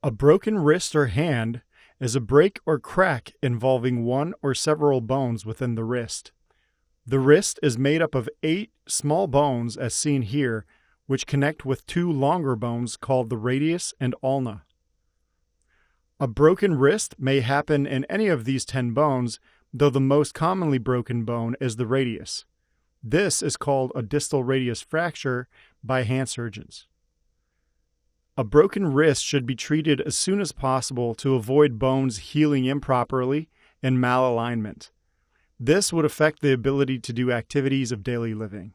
A broken wrist or hand is a break or crack involving one or several bones within the wrist. The wrist is made up of 8 small bones as seen here, which connect with 2 longer bones called the radius and ulna. A broken wrist may happen in any of these 10 bones, though the most commonly broken bone is the radius. This is called a distal radius fracture by hand surgeons. A broken wrist should be treated as soon as possible to avoid bones healing improperly and malalignment. This would affect the ability to do activities of daily living.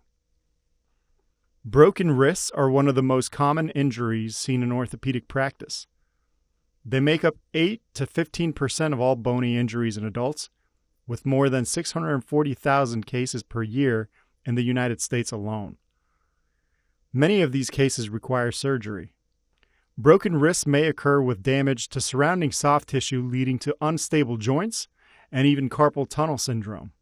Broken wrists are one of the most common injuries seen in orthopedic practice. They make up 8 to 15% of all bony injuries in adults, with more than 640,000 cases per year in the United States alone. Many of these cases require surgery. Broken wrists may occur with damage to surrounding soft tissue leading to unstable joints and even carpal tunnel syndrome.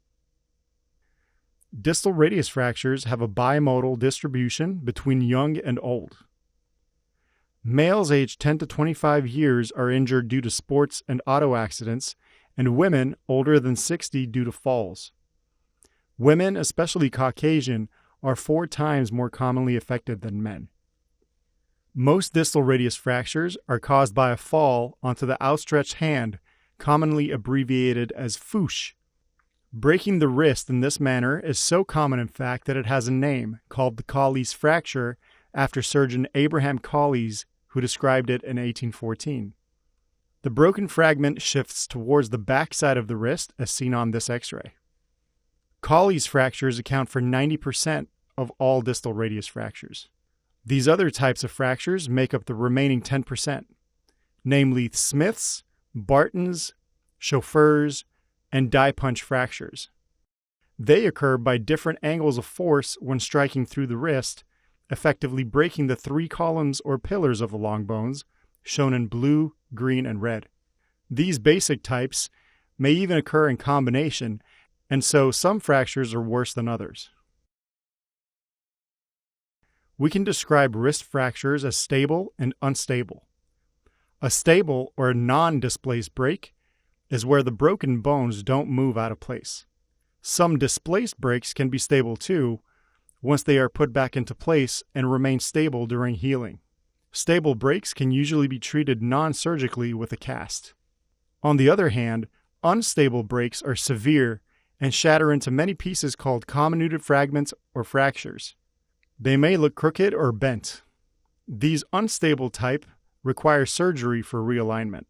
Distal radius fractures have a bimodal distribution between young and old. Males aged 10 to 25 years are injured due to sports and auto accidents, and women older than 60 due to falls. Women, especially Caucasian, are 4 times more commonly affected than men. Most distal radius fractures are caused by a fall onto the outstretched hand, commonly abbreviated as fouche. Breaking the wrist in this manner is so common in fact that it has a name called the Colles fracture after surgeon Abraham Colles, who described it in 1814. The broken fragment shifts towards the backside of the wrist as seen on this X-ray. Colles fractures account for 90% of all distal radius fractures. These other types of fractures make up the remaining 10%, namely Smith's, Barton's, Chauffeur's, and die punch fractures. They occur by different angles of force when striking through the wrist, effectively breaking the 3 columns or pillars of the long bones, shown in blue, green, and red. These basic types may even occur in combination, and so some fractures are worse than others. We can describe wrist fractures as stable and unstable. A stable or non-displaced break is where the broken bones don't move out of place. Some displaced breaks can be stable too, once they are put back into place and remain stable during healing. Stable breaks can usually be treated non-surgically with a cast. On the other hand, unstable breaks are severe and shatter into many pieces called comminuted fragments or fractures. They may look crooked or bent. These unstable type require surgery for realignment.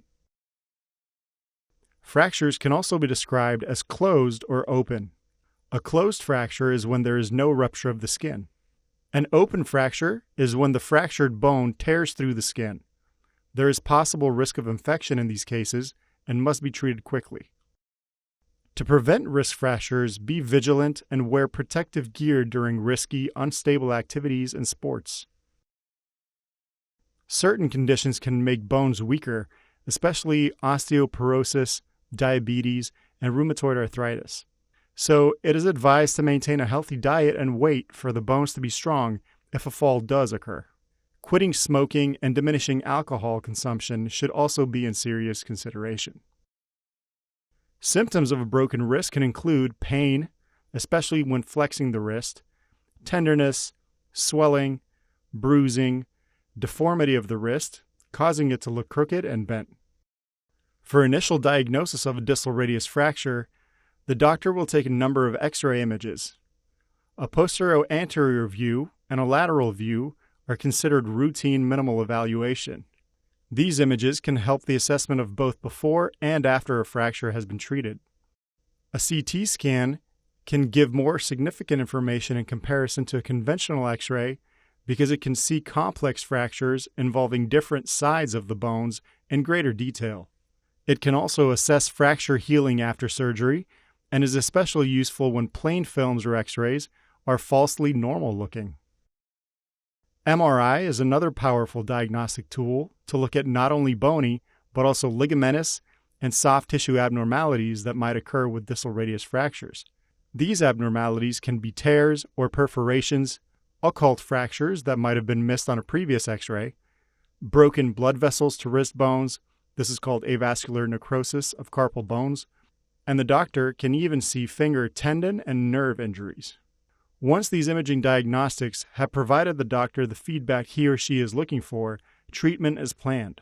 Fractures can also be described as closed or open. A closed fracture is when there is no rupture of the skin. An open fracture is when the fractured bone tears through the skin. There is possible risk of infection in these cases and must be treated quickly. To prevent wrist fractures, be vigilant and wear protective gear during risky, unstable activities and sports. Certain conditions can make bones weaker, especially osteoporosis, diabetes, and rheumatoid arthritis. So it is advised to maintain a healthy diet and weight for the bones to be strong if a fall does occur. Quitting smoking and diminishing alcohol consumption should also be in serious consideration. Symptoms of a broken wrist can include pain, especially when flexing the wrist, tenderness, swelling, bruising, deformity of the wrist, causing it to look crooked and bent. For initial diagnosis of a distal radius fracture, the doctor will take a number of X-ray images. A posterior-anterior view and a lateral view are considered routine minimal evaluation. These images can help the assessment of both before and after a fracture has been treated. A CT scan can give more significant information in comparison to a conventional X-ray because it can see complex fractures involving different sides of the bones in greater detail. It can also assess fracture healing after surgery and is especially useful when plain films or X-rays are falsely normal looking. MRI is another powerful diagnostic tool to look at not only bony, but also ligamentous and soft tissue abnormalities that might occur with distal radius fractures. These abnormalities can be tears or perforations, occult fractures that might have been missed on a previous X-ray, broken blood vessels to wrist bones. This is called avascular necrosis of carpal bones. And the doctor can even see finger tendon and nerve injuries. Once these imaging diagnostics have provided the doctor the feedback he or she is looking for, treatment is planned.